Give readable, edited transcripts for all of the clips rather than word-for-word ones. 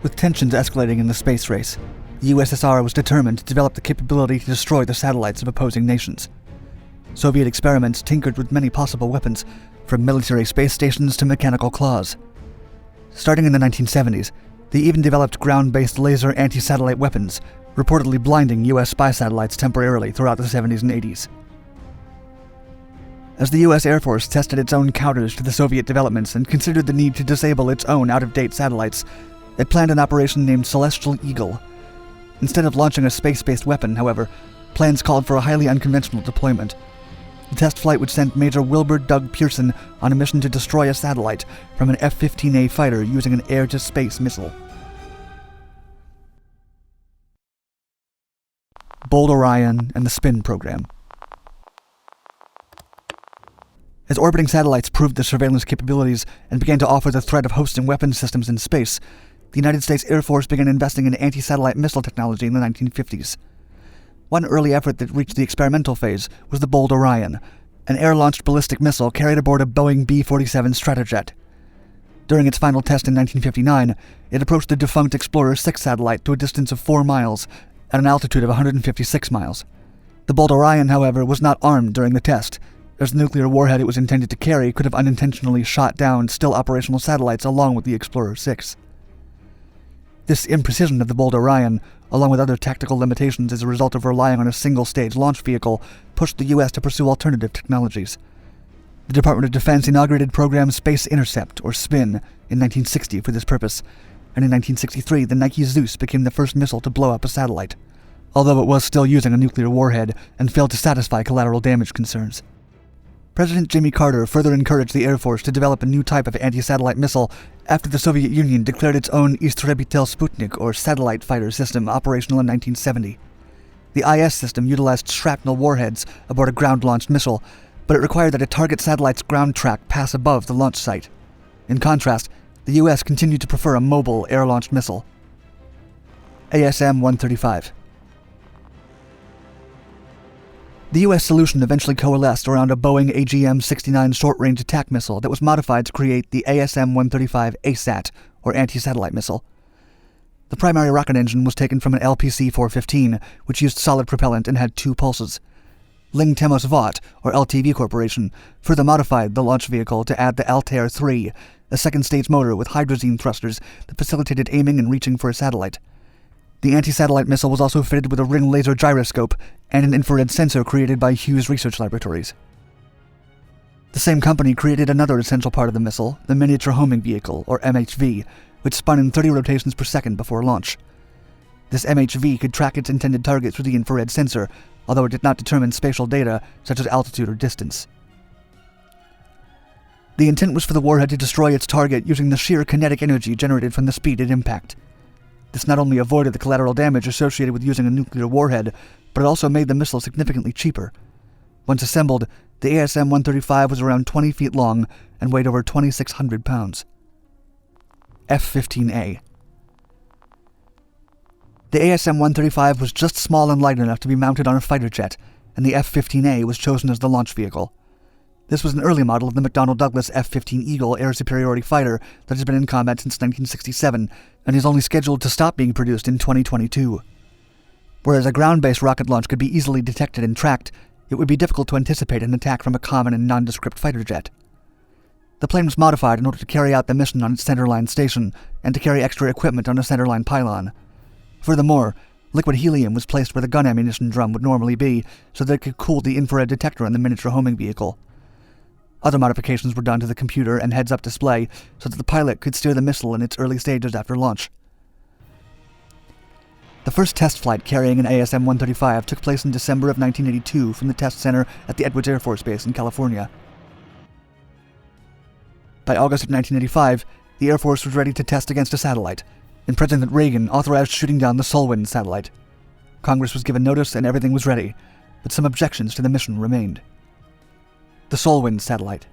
With tensions escalating in the space race, the USSR was determined to develop the capability to destroy the satellites of opposing nations. Soviet experiments tinkered with many possible weapons, from military space stations to mechanical claws. Starting in the 1970s, they even developed ground-based laser anti-satellite weapons, reportedly blinding US spy satellites temporarily throughout the 70s and 80s. As the US Air Force tested its own counters to the Soviet developments and considered the need to disable its own out-of-date satellites, it planned an operation named Celestial Eagle. Instead of launching a space-based weapon, however, plans called for a highly unconventional deployment. The test flight would send Major Wilber Doug Pearson on a mission to destroy a satellite from an F-15A fighter using an air-to-space missile. Bold Orion and the Spin program. As orbiting satellites proved their surveillance capabilities and began to offer the threat of hosting weapons systems in space, the United States Air Force began investing in anti-satellite missile technology in the 1950s. One early effort that reached the experimental phase was the Bold Orion, an air-launched ballistic missile carried aboard a Boeing B-47 Stratojet. During its final test in 1959, it approached the defunct Explorer 6 satellite to a distance of 4 miles at an altitude of 156 miles. The Bold Orion, however, was not armed during the test, as the nuclear warhead it was intended to carry could have unintentionally shot down still operational satellites along with the Explorer 6. This imprecision of the Bold Orion, along with other tactical limitations as a result of relying on a single-stage launch vehicle, pushed the U.S. to pursue alternative technologies. The Department of Defense inaugurated program Space Intercept, or SPIN, in 1960 for this purpose, and in 1963 the Nike Zeus became the first missile to blow up a satellite, although it was still using a nuclear warhead and failed to satisfy collateral damage concerns. President Jimmy Carter further encouraged the Air Force to develop a new type of anti-satellite missile after the Soviet Union declared its own Istrebitel Sputnik, or satellite fighter system, operational in 1970. The IS system utilized shrapnel warheads aboard a ground-launched missile, but it required that a target satellite's ground track pass above the launch site. In contrast, the U.S. continued to prefer a mobile, air-launched missile. ASM-135. The U.S. solution eventually coalesced around a Boeing AGM-69 short-range attack missile that was modified to create the ASM-135 ASAT, or anti-satellite missile. The primary rocket engine was taken from an LPC-415, which used solid propellant and had 2 pulses. Ling Temos Vought, or LTV Corporation, further modified the launch vehicle to add the Altair 3, a second-stage motor with hydrazine thrusters that facilitated aiming and reaching for a satellite. The anti-satellite missile was also fitted with a ring laser gyroscope and an infrared sensor created by Hughes Research Laboratories. The same company created another essential part of the missile, the Miniature Homing Vehicle, or MHV, which spun in 30 rotations per second before launch. This MHV could track its intended target through the infrared sensor, although it did not determine spatial data such as altitude or distance. The intent was for the warhead to destroy its target using the sheer kinetic energy generated from the speed at impact. This not only avoided the collateral damage associated with using a nuclear warhead, but it also made the missile significantly cheaper. Once assembled, the ASM-135 was around 20 feet long and weighed over 2,600 pounds. F-15A. The ASM-135 was just small and light enough to be mounted on a fighter jet, and the F-15A was chosen as the launch vehicle. This was an early model of the McDonnell Douglas F-15 Eagle air superiority fighter that has been in combat since 1967 and is only scheduled to stop being produced in 2022. Whereas a ground-based rocket launch could be easily detected and tracked, it would be difficult to anticipate an attack from a common and nondescript fighter jet. The plane was modified in order to carry out the mission on its centerline station and to carry extra equipment on a centerline pylon. Furthermore, liquid helium was placed where the gun ammunition drum would normally be so that it could cool the infrared detector on the miniature homing vehicle. Other modifications were done to the computer and heads-up display so that the pilot could steer the missile in its early stages after launch. The first test flight carrying an ASM-135 took place in December of 1982 from the test center at the Edwards Air Force Base in California. By August of 1985, the Air Force was ready to test against a satellite, and President Reagan authorized shooting down the Solwind satellite. Congress was given notice and everything was ready, but some objections to the mission remained. The Solwind satellite.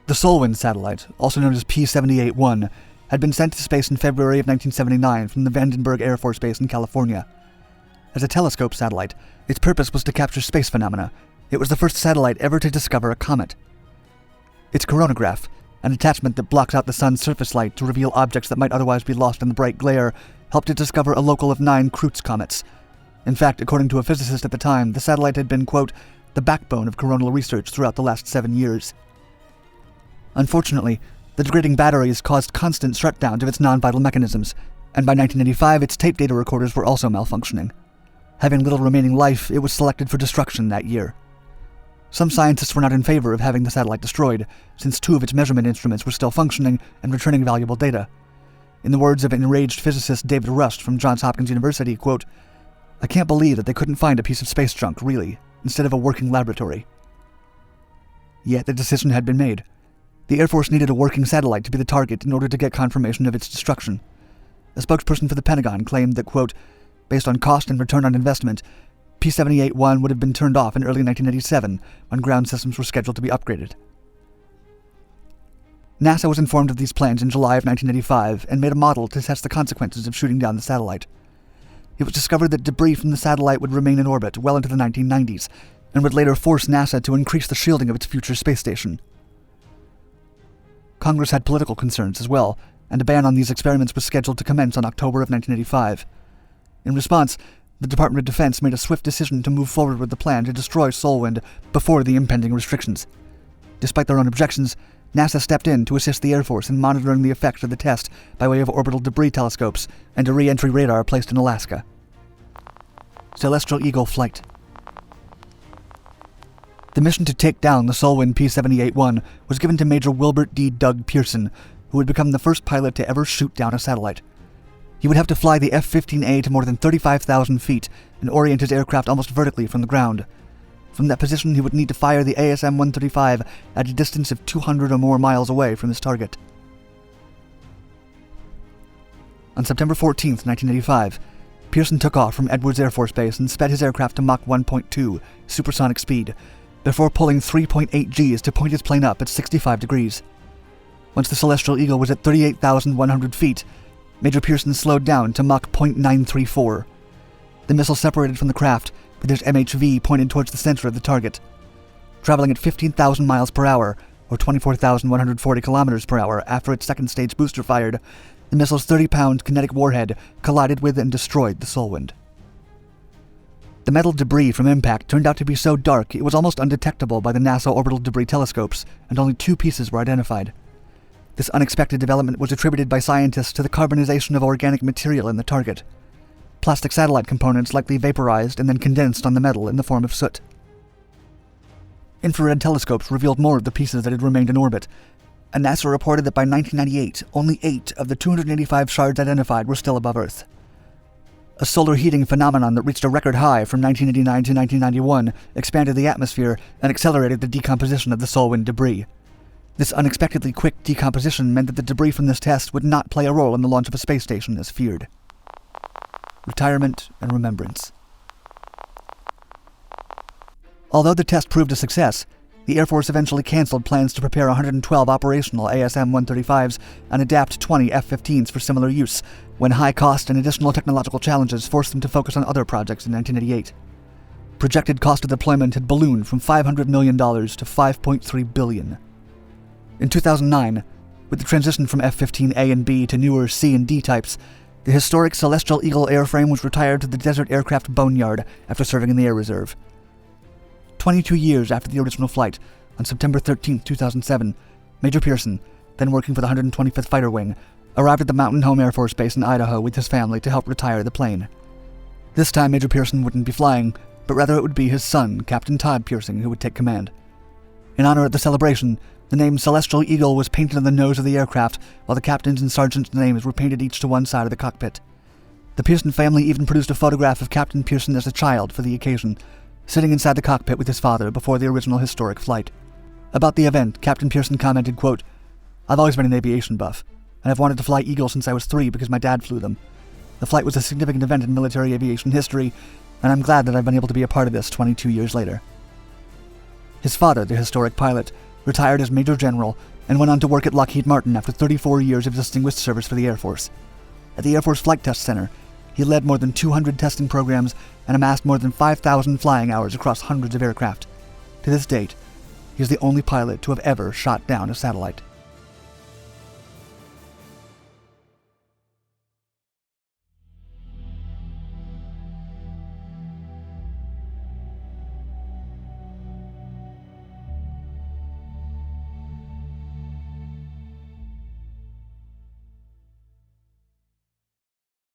The Solwind satellite, also known as P-78-1, had been sent to space in February of 1979 from the Vandenberg Air Force Base in California. As a telescope satellite, its purpose was to capture space phenomena. It was the first satellite ever to discover a comet. Its coronagraph, an attachment that blocks out the sun's surface light to reveal objects that might otherwise be lost in the bright glare, helped it discover a local of 9 Kreutz comets. In fact, according to a physicist at the time, the satellite had been, quote, the backbone of coronal research throughout the last 7 years. Unfortunately, the degrading batteries caused constant shutdowns of its non-vital mechanisms, and by 1985 its tape data recorders were also malfunctioning. Having little remaining life, it was selected for destruction that year. Some scientists were not in favor of having the satellite destroyed, since 2 of its measurement instruments were still functioning and returning valuable data. In the words of an enraged physicist David Rust from Johns Hopkins University, quote, I can't believe that they couldn't find a piece of space junk, really, instead of a working laboratory. Yet the decision had been made. The Air Force needed a working satellite to be the target in order to get confirmation of its destruction. A spokesperson for the Pentagon claimed that, quote, based on cost and return on investment, P-78-1 would have been turned off in early 1987 when ground systems were scheduled to be upgraded. NASA was informed of these plans in July of 1985 and made a model to test the consequences of shooting down the satellite. It was discovered that debris from the satellite would remain in orbit well into the 1990s and would later force NASA to increase the shielding of its future space station. Congress had political concerns as well, and a ban on these experiments was scheduled to commence on October of 1985. In response, the Department of Defense made a swift decision to move forward with the plan to destroy Solwind before the impending restrictions. Despite their own objections, NASA stepped in to assist the Air Force in monitoring the effects of the test by way of orbital debris telescopes and a re-entry radar placed in Alaska. Celestial Eagle flight. The mission to take down the Solwind P-78-1 was given to Major Wilber Doug Pearson, who would become the first pilot to ever shoot down a satellite. He would have to fly the F-15A to more than 35,000 feet and orient his aircraft almost vertically from the ground. From that position, he would need to fire the ASM-135 at a distance of 200 or more miles away from his target. On September 14, 1985, Pearson took off from Edwards Air Force Base and sped his aircraft to Mach 1.2 supersonic speed, before pulling 3.8 Gs to point his plane up at 65 degrees. Once the Celestial Eagle was at 38,100 feet, Major Pearson slowed down to Mach 0.934. The missile separated from the craft, with its MHV pointed towards the center of the target. Traveling at 15,000 miles per hour, or 24,140 kilometers per hour after its second stage booster fired, the missile's 30-pound kinetic warhead collided with and destroyed the Solwind. The metal debris from impact turned out to be so dark it was almost undetectable by the NASA orbital debris telescopes, and only 2 pieces were identified. This unexpected development was attributed by scientists to the carbonization of organic material in the target. Plastic satellite components likely vaporized and then condensed on the metal in the form of soot. Infrared telescopes revealed more of the pieces that had remained in orbit, and NASA reported that by 1998, only 8 of the 285 shards identified were still above Earth. A solar heating phenomenon that reached a record high from 1989 to 1991 expanded the atmosphere and accelerated the decomposition of the Solwind debris. This unexpectedly quick decomposition meant that the debris from this test would not play a role in the launch of a space station as feared. Retirement and remembrance. Although the test proved a success, the Air Force eventually canceled plans to prepare 112 operational ASM-135s and adapt 20 F-15s for similar use, when high cost and additional technological challenges forced them to focus on other projects in 1988. Projected cost of deployment had ballooned from $500 million to $5.3 billion. In 2009, with the transition from F-15A and B to newer C and D types, the historic Celestial Eagle airframe was retired to the Desert Aircraft Boneyard after serving in the Air Reserve. 22 years after the original flight, on September 13, 2007, Major Pearson, then working for the 125th Fighter Wing, arrived at the Mountain Home Air Force Base in Idaho with his family to help retire the plane. This time Major Pearson wouldn't be flying, but rather it would be his son, Captain Todd Pearson, who would take command. In honor of the celebration, the name Celestial Eagle was painted on the nose of the aircraft, while the captain's and sergeant's names were painted each to one side of the cockpit. The Pearson family even produced a photograph of Captain Pearson as a child for the occasion, sitting inside the cockpit with his father before the original historic flight. About the event, Captain Pearson commented, quote, "I've always been an aviation buff, and I've wanted to fly Eagle since I was 3 because my dad flew them. The flight was a significant event in military aviation history, and I'm glad that I've been able to be a part of this 22 years later." His father, the historic pilot, retired as Major General and went on to work at Lockheed Martin after 34 years of distinguished service for the Air Force. At the Air Force Flight Test Center, he led more than 200 testing programs and amassed more than 5,000 flying hours across hundreds of aircraft. To this date, he is the only pilot to have ever shot down a satellite.